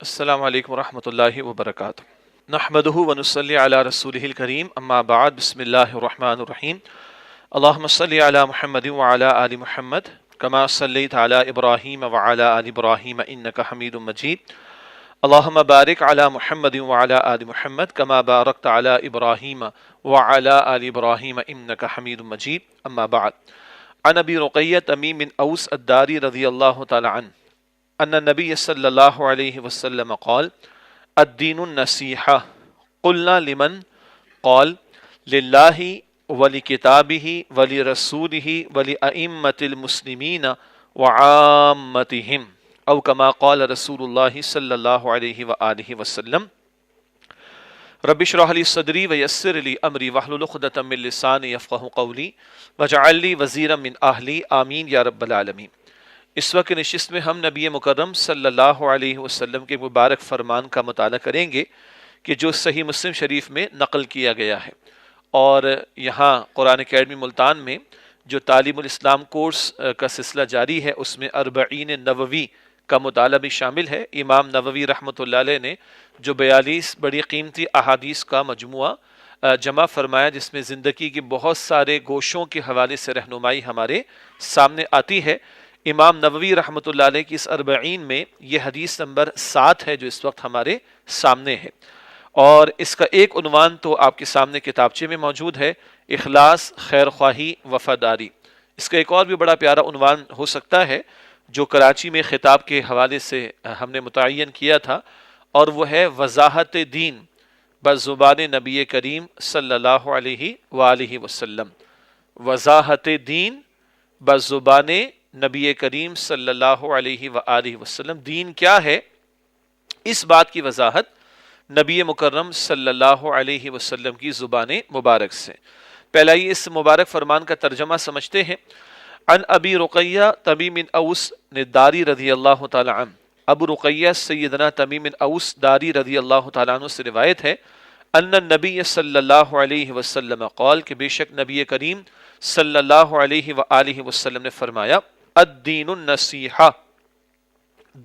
السلام علیکم ورحمۃ اللہ وبرکاتہ۔ نحمدہ ونصلی علی رسولہ الکریم، اما بعد، بسم اللہ الرحمن الرحیم۔ اللہم صلی علی محمد وعلی آل محمد کما صلیت علی ابراہیم وعلی آل ابراہیم انک حمید مجید۔ اللہم بارک علی محمد وعلی آل محمد کما بارکت علی ابراہیم وعلی آل ابراہیم انک حمید مجید، اما بعد۔ عن ابی رقیہ تمیم بن اوس الداری رضی اللہ تعالی عنہ ان النبی صلی اللہ علیہ وسلم قال الدین النصیحہ قلنا لمن قال للہ ولکتابہ ولرسولہ ولأئمة المسلمین وعامتہم او کما قال رسول اللہ صلی اللہ علیہ وآلہ وسلم۔ رب اشرح لی صدری ویسر لی امری واحلل عقدۃ من لسانی یفقہوا قولی واجعل لی وزیرا من اہلی آمین یا رب العالمین۔ اس وقت نشست میں ہم نبی مکرم صلی اللہ علیہ وسلم کے مبارک فرمان کا مطالعہ کریں گے کہ جو صحیح مسلم شریف میں نقل کیا گیا ہے، اور یہاں قرآن اکیڈمی ملتان میں جو تعلیم الاسلام کورس کا سلسلہ جاری ہے، اس میں اربعین نووی کا مطالعہ بھی شامل ہے۔ امام نووی رحمۃ اللہ علیہ نے جو 42 بڑی قیمتی احادیث کا مجموعہ جمع فرمایا، جس میں زندگی کے بہت سارے گوشوں کے حوالے سے رہنمائی ہمارے سامنے آتی ہے۔ امام نووی رحمۃ اللہ علیہ کی اس اربعین میں یہ حدیث نمبر 7 ہے جو اس وقت ہمارے سامنے ہے، اور اس کا ایک عنوان تو آپ کے سامنے کتابچے میں موجود ہے، اخلاص، خیر خواہی، وفاداری۔ اس کا ایک اور بھی بڑا پیارا عنوان ہو سکتا ہے جو کراچی میں خطاب کے حوالے سے ہم نے متعین کیا تھا، اور وہ ہے وضاحت دین بزبان نبی کریم صلی اللہ علیہ وآلہ وسلم۔ وضاحت دین بزبان نبی کریم صلی اللہ علیہ وآلہ وسلم۔ دین کیا ہے، اس بات کی وضاحت نبی مکرم صلی اللہ علیہ وسلم کی زبان مبارک سے۔ پہلا ہی اس مبارک فرمان کا ترجمہ سمجھتے ہیں۔ عن ابی رقیہ تمیم بن اوس داری رضی اللہ تعالی عنہ، ابو رقیہ سیدنا تمیم بن اوس داری رضی اللہ تعالیٰ عنہ سے روایت ہے، ان النبی صلی اللہ علیہ وسلم قال، کہ بے شک نبی کریم صلی اللہ علیہ وآلہ وسلم نے فرمایا، الدین النصیحہ،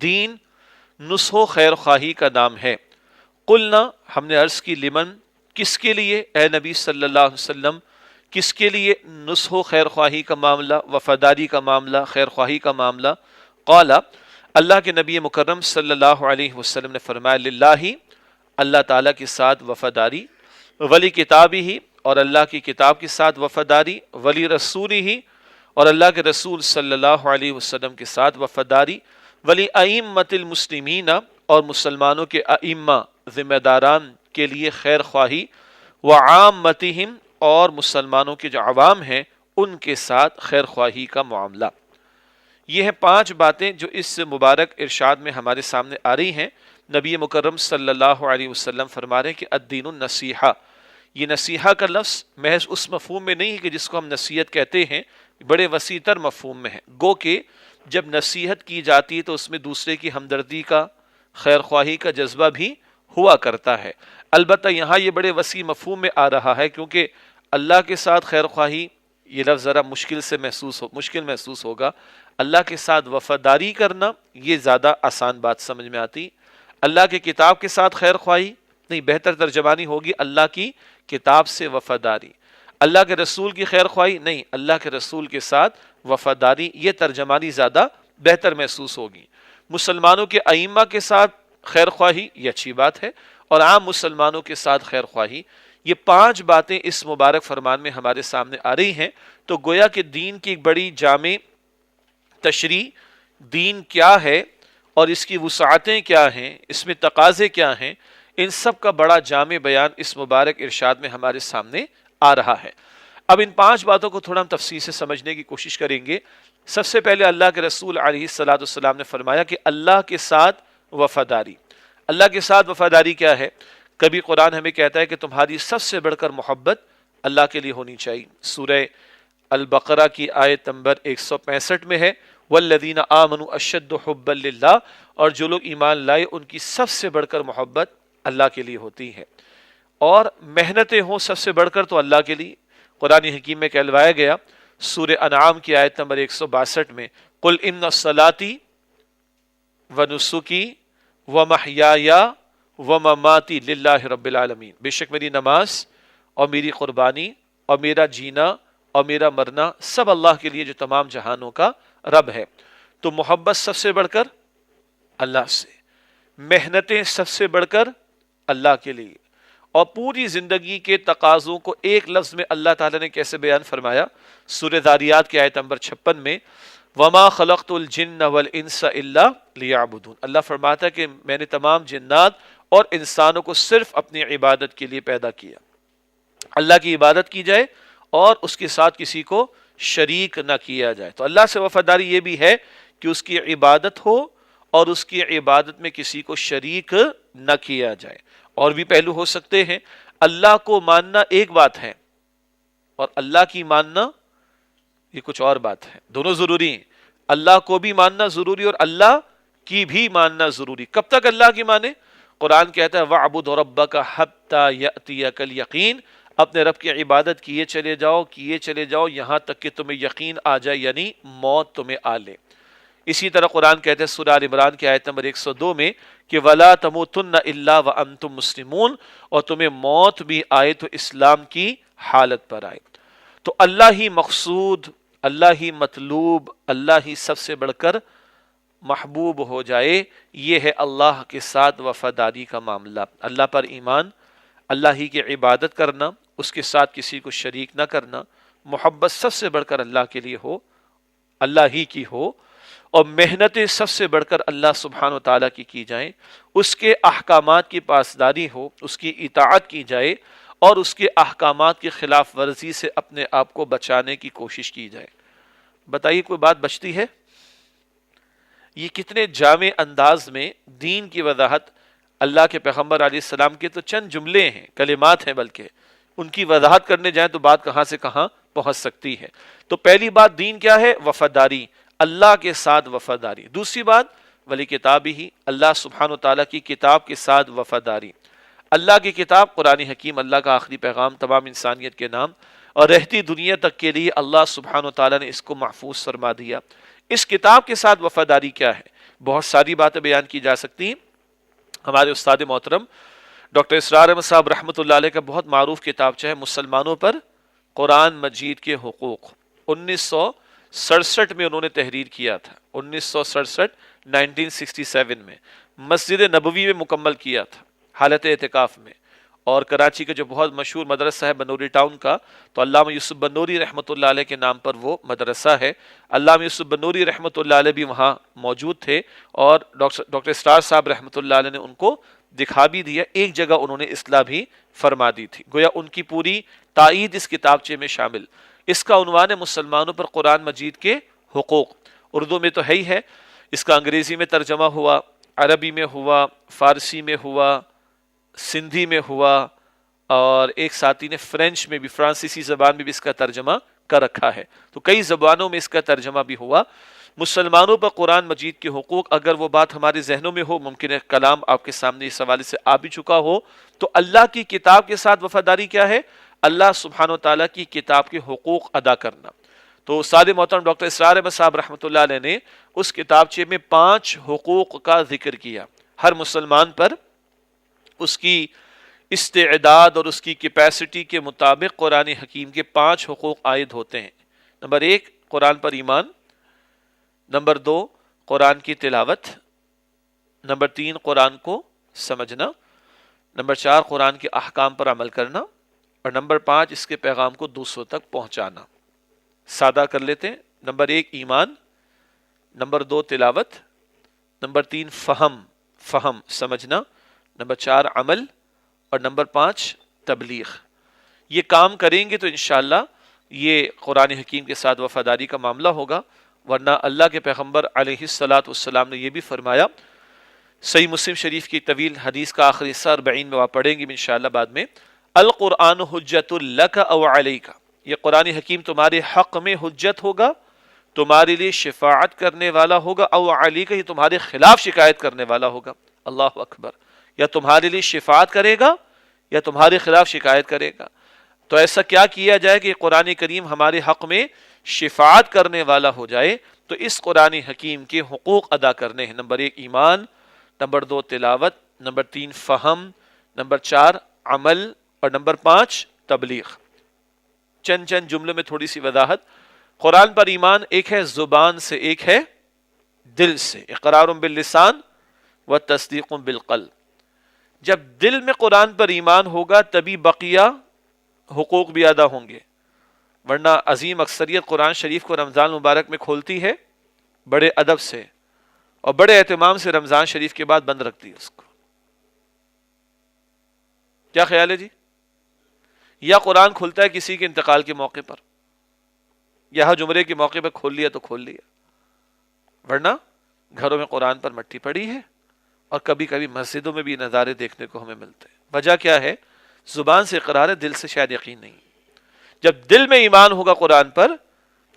دین نصح و خیر خواہی کا نام ہے۔ قلنا، ہم نے عرض کی، لمن، کس کے لیے اے نبی صلی اللہ علیہ وسلم، کس کے لیے نصح و خیر خواہی کا معاملہ، وفاداری کا معاملہ، خیر خواہی کا معاملہ؟ قال، اللہ کے نبی مکرم صلی اللہ علیہ وسلم نے فرمایا، للہ، اللہ تعالیٰ کے ساتھ وفاداری، ولی کتابہ، اور اللہ کی کتاب کے ساتھ وفاداری، ولی رسولہ، اور اللہ کے رسول صلی اللہ علیہ وسلم کے ساتھ وفاداری، ولی ائمۃ المسلمین، اور مسلمانوں کے ائمہ ذمہ داران کے لیے خیر خواہی، وعامتہم، اور مسلمانوں کے جو عوام ہیں ان کے ساتھ خیر خواہی کا معاملہ۔ یہ ہیں 5 باتیں جو اس مبارک ارشاد میں ہمارے سامنے آ رہی ہیں۔ نبی مکرم صلی اللہ علیہ وسلم فرما رہے ہیں کہ الدین النصیحہ، یہ نصیحہ کا لفظ محض اس مفہوم میں نہیں ہے کہ جس کو ہم نصیحت کہتے ہیں، بڑے وسیع تر مفہوم میں ہے۔ گو کہ جب نصیحت کی جاتی ہے تو اس میں دوسرے کی ہمدردی کا، خیر خواہی کا جذبہ بھی ہوا کرتا ہے۔ البتہ یہاں یہ بڑے وسیع مفہوم میں آ رہا ہے، کیونکہ اللہ کے ساتھ خیر خواہی، یہ لفظ ذرا مشکل محسوس ہوگا۔ اللہ کے ساتھ وفاداری کرنا یہ زیادہ آسان بات سمجھ میں آتی۔ اللہ کی کتاب کے ساتھ خیر خواہی نہیں، بہتر ترجمانی ہوگی اللہ کی کتاب سے وفاداری۔ اللہ کے رسول کی خیر خواہی نہیں، اللہ کے رسول کے ساتھ وفاداری، یہ ترجمانی زیادہ بہتر محسوس ہوگی۔ مسلمانوں کے ائمہ کے ساتھ خیر خواہی، یہ اچھی بات ہے، اور عام مسلمانوں کے ساتھ خیر خواہی، یہ 5 باتیں اس مبارک فرمان میں ہمارے سامنے آ رہی ہیں۔ تو گویا کہ دین کی ایک بڑی جامع تشریح، دین کیا ہے اور اس کی وسعتیں کیا ہیں، اس میں تقاضے کیا ہیں، ان سب کا بڑا جامع بیان اس مبارک ارشاد میں ہمارے سامنے آ رہا ہے۔ اب ان 5 باتوں کو تھوڑا ہم تفصیل سے سمجھنے کی کوشش کریں گے۔ سب سے پہلے اللہ کے رسول علیہ الصلوۃ والسلام نے فرمایا کہ اللہ کے ساتھ وفاداری۔ اللہ کے ساتھ وفاداری کیا ہے؟ کبھی قرآن ہمیں کہتا ہے کہ تمہاری سب سے بڑھ کر محبت اللہ کے لیے ہونی چاہیے۔ سورہ البقرہ کی آیت نمبر 165 میں ہے، والذین آمنوا اشد حبا للہ، اور جو لوگ ایمان لائے ان کی سب سے بڑھ کر محبت اللہ کے لیے ہوتی ہے، اور محنتیں ہوں سب سے بڑھ کر تو اللہ کے لیے۔ قرآن حکیم میں کہلوایا گیا سورہ انعام کی آیت نمبر 162 میں، قل ان صلاتی ونسکی وَمَحْيَايَ وَمَمَاتِي لِلَّهِ رَبِّ العالمین، بے شک میری نماز اور میری قربانی اور میرا جینا اور میرا مرنا سب اللہ کے لیے جو تمام جہانوں کا رب ہے۔ تو محبت سب سے بڑھ کر اللہ سے، محنتیں سب سے بڑھ کر اللہ کے لیے، اور پوری زندگی کے تقاضوں کو ایک لفظ میں اللہ تعالیٰ نے کیسے بیان فرمایا؟ سورہ ذاریات کی آیت نمبر 56 میں وَمَا خَلَقْتُ الْجِنَّ وَالْإِنسَ إِلَّا لِيَعْبُدُونَ، اللہ فرماتا ہے کہ میں نے تمام جنات اور انسانوں کو صرف اپنی عبادت کے لیے پیدا کیا، اللہ کی عبادت کی جائے اور اس کے ساتھ کسی کو شریک نہ کیا جائے۔ تو اللہ سے وفاداری یہ بھی ہے کہ اس کی عبادت ہو اور اس کی عبادت میں کسی کو شریک نہ کیا جائے۔ اور بھی پہلو ہو سکتے ہیں، اللہ کو ماننا ایک بات ہے اور اللہ کی ماننا یہ کچھ اور بات ہے، دونوں ضروری ہیں۔ اللہ کو بھی ماننا ضروری اور اللہ کی بھی ماننا ضروری۔ کب تک اللہ کی مانے؟ قرآن کہتا ہے وَاعْبُدْ رَبَّكَ حَتَّى يَأْتِيَكَ الْيَقِينُ، اپنے رب کی عبادت کیے چلے جاؤ یہاں تک کہ تمہیں یقین آ جائے، یعنی موت تمہیں آ لے۔ اسی طرح قرآن کہتے ہیں سورہ آل عمران کی آیت نمبر 102 میں کہ وَلَا تَمُوتُنَّ إِلَّا وَأَنْتُمْ مُسْلِمُونَ، اور تمہیں موت بھی آئے تو اسلام کی حالت پر آئے۔ تو اللہ ہی مقصود، اللہ ہی مطلوب، اللہ ہی سب سے بڑھ کر محبوب ہو جائے، یہ ہے اللہ کے ساتھ وفاداری کا معاملہ۔ اللہ پر ایمان، اللہ ہی کی عبادت کرنا، اس کے ساتھ کسی کو شریک نہ کرنا، محبت سب سے بڑھ کر اللہ کے لیے ہو، اللہ ہی کی ہو، اور محنتیں سب سے بڑھ کر اللہ سبحانہ و تعالیٰ کی جائیں، اس کے احکامات کی پاسداری ہو، اس کی اطاعت کی جائے اور اس کے احکامات کی خلاف ورزی سے اپنے آپ کو بچانے کی کوشش کی جائے۔ بتائیے کوئی بات بچتی ہے؟ یہ کتنے جامع انداز میں دین کی وضاحت، اللہ کے پیغمبر علیہ السلام کے تو چند جملے ہیں، کلمات ہیں، بلکہ ان کی وضاحت کرنے جائیں تو بات کہاں سے کہاں پہنچ سکتی ہے۔ تو پہلی بات دین کیا ہے؟ وفاداری، اللہ کے ساتھ وفاداری۔ دوسری بات ولی کتاب ہی، اللہ سبحانہ و تعالیٰ کی کتاب کے ساتھ وفاداری۔ اللہ کی کتاب قرآن حکیم، اللہ کا آخری پیغام تمام انسانیت کے نام اور رہتی دنیا تک کے لیے اللہ سبحانہ و تعالیٰ نے اس کو محفوظ فرما دیا۔ اس کتاب کے ساتھ وفاداری کیا ہے؟ بہت ساری باتیں بیان کی جا سکتی ہیں۔ ہمارے استاد محترم ڈاکٹر اسرار احمد صاحب رحمۃ اللہ علیہ کا بہت معروف کتابچہ ہے مسلمانوں پر قرآن مجید کے حقوق، 1967 میں انہوں نے تحریر کیا تھا، 1967 میں مسجد نبوی میں مکمل کیا تھا حالت اعتکاف میں۔ اور کراچی کا جو بہت مشہور مدرسہ ہے بنوری ٹاؤن کا، تو علامہ یوسف بنوری رحمۃ اللہ علیہ کے نام پر وہ مدرسہ ہے۔ علامہ یوسف بنوری رحمۃ اللہ علیہ بھی وہاں موجود تھے اور ڈاکٹر اسرار صاحب رحمۃ اللہ علیہ نے ان کو دکھا بھی دیا، ایک جگہ انہوں نے اصلاح بھی فرما دی تھی، گویا ان کی پوری تائید اس کتابچے میں شامل۔ اس کا عنوان ہے مسلمانوں پر قرآن مجید کے حقوق۔ اردو میں تو ہے ہی ہے، اس کا انگریزی میں ترجمہ ہوا، عربی میں ہوا، فارسی میں ہوا، سندھی میں ہوا، اور ایک ساتھی نے فرینچ میں بھی، فرانسیسی زبان میں بھی اس کا ترجمہ کر رکھا ہے، تو کئی زبانوں میں اس کا ترجمہ بھی ہوا۔ مسلمانوں پر قرآن مجید کے حقوق، اگر وہ بات ہمارے ذہنوں میں ہو، ممکن ہے کلام آپ کے سامنے اس حوالے سے آ بھی چکا ہو، تو اللہ کی کتاب کے ساتھ وفاداری کیا ہے؟ اللہ سبحانہ و تعالیٰ کی کتاب کے حقوق ادا کرنا۔ تو استاد محترم ڈاکٹر اسرار احمد صاحب رحمۃ اللہ علیہ نے اس کتابچے میں 5 حقوق کا ذکر کیا۔ ہر مسلمان پر اس کی استعداد اور اس کی کیپیسٹی کے مطابق قرآن حکیم کے 5 حقوق عائد ہوتے ہیں۔ نمبر 1 قرآن پر ایمان، نمبر 2 قرآن کی تلاوت، نمبر 3 قرآن کو سمجھنا، نمبر 4 قرآن کے احکام پر عمل کرنا، اور نمبر 5 اس کے پیغام کو دوسروں تک پہنچانا۔ سادہ کر لیتے ہیں، نمبر 1 ایمان، نمبر 2 تلاوت، نمبر 3 فہم سمجھنا، نمبر 4 عمل، اور نمبر 5 تبلیغ۔ یہ کام کریں گے تو انشاءاللہ یہ قرآن حکیم کے ساتھ وفاداری کا معاملہ ہوگا، ورنہ اللہ کے پیغمبر علیہ الصلاۃ والسلام نے یہ بھی فرمایا، صحیح مسلم شریف کی طویل حدیث کا آخری حصہ 40 میں آپ پڑھیں گے انشاءاللہ بعد میں، القرآن حجت لک او علیک، یہ قرآن حکیم تمہارے حق میں حجت ہوگا، تمہارے لیے شفاعت کرنے والا ہوگا، او علیک یہ تمہارے خلاف شکایت کرنے والا ہوگا۔ اللہ اکبر، یا تمہارے لیے شفاعت کرے گا یا تمہارے خلاف شکایت کرے گا۔ تو ایسا کیا کیا جائے کہ قرآن کریم ہمارے حق میں شفاعت کرنے والا ہو جائے؟ تو اس قرآن حکیم کے حقوق ادا کرنے ہیں۔ نمبر 1 ایمان، نمبر 2 تلاوت، نمبر 3 فہم، نمبر 4 عمل، اور نمبر 5 تبلیغ۔ چند جملوں میں تھوڑی سی وضاحت۔ قرآن پر ایمان ایک ہے زبان سے، ایک ہے دل سے، اقرار باللسان و تصدیق بالقلب۔ جب دل میں قرآن پر ایمان ہوگا تبھی بقیہ حقوق بھی ادا ہوں گے، ورنہ عظیم اکثریت قرآن شریف کو رمضان مبارک میں کھولتی ہے بڑے ادب سے اور بڑے اہتمام سے، رمضان شریف کے بعد بند رکھتی ہے اس کو۔ کیا خیال ہے جی؟ یا قرآن کھلتا ہے کسی کے انتقال کے موقع پر، یا جمعے کے موقع پر کھول لیا تو کھول لیا، ورنہ گھروں میں قرآن پر مٹی پڑی ہے، اور کبھی کبھی مسجدوں میں بھی نظارے دیکھنے کو ہمیں ملتے ہیں۔ وجہ کیا ہے؟ زبان سے اقرار ہے، دل سے شاید یقین نہیں۔ جب دل میں ایمان ہوگا قرآن پر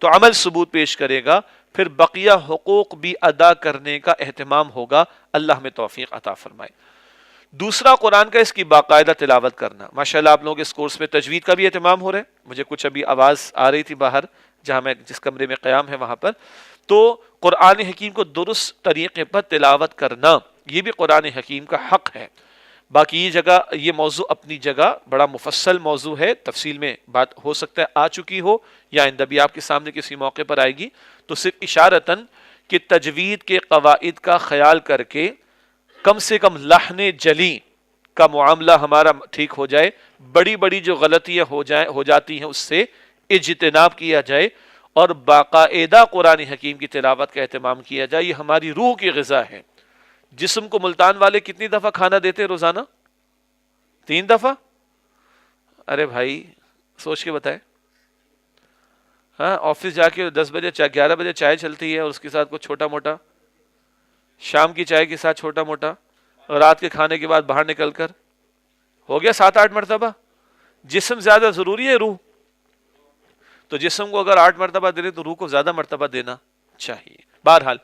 تو عمل ثبوت پیش کرے گا، پھر بقیہ حقوق بھی ادا کرنے کا اہتمام ہوگا۔ اللہ ہمیں توفیق عطا فرمائے۔ دوسرا قرآن کا اس کی باقاعدہ تلاوت کرنا۔ ماشاءاللہ آپ لوگوں کے اس کورس میں تجوید کا بھی اہتمام ہو رہا ہے، مجھے کچھ ابھی آواز آ رہی تھی باہر جہاں میں جس کمرے میں قیام ہے وہاں پر، تو قرآن حکیم کو درست طریقے پر تلاوت کرنا یہ بھی قرآن حکیم کا حق ہے۔ باقی یہ جگہ، یہ موضوع اپنی جگہ بڑا مفصل موضوع ہے، تفصیل میں بات ہو سکتا ہے آ چکی ہو یا آئندہ بھی آپ کے سامنے کسی موقع پر آئے گی، تو صرف اشارتاً کہ تجوید کے قواعد کا خیال کر کے کم سے کم لحن جلی کا معاملہ ہمارا ٹھیک ہو جائے، بڑی بڑی جو غلطیاں ہو جاتی ہیں اس سے اجتناب کیا جائے، اور باقاعدہ قرآن حکیم کی تلاوت کا اہتمام کیا جائے۔ یہ ہماری روح کی غذا ہے۔ جسم کو ملتان والے کتنی دفعہ کھانا دیتے روزانہ؟ 3 دفعہ؟ ارے بھائی سوچ کے بتائیں۔ ہاں، آفس جا کے 10 بجے 11 بجے چائے چلتی ہے، اور اس کے ساتھ کچھ چھوٹا موٹا، شام کی چائے کے ساتھ چھوٹا موٹا، رات کے کھانے کے بعد باہر نکل کر ہو گیا 7-8 مرتبہ۔ جسم زیادہ ضروری ہے روح؟ تو جسم کو اگر 8 مرتبہ دے تو روح کو زیادہ مرتبہ دینا چاہیے۔ بہرحال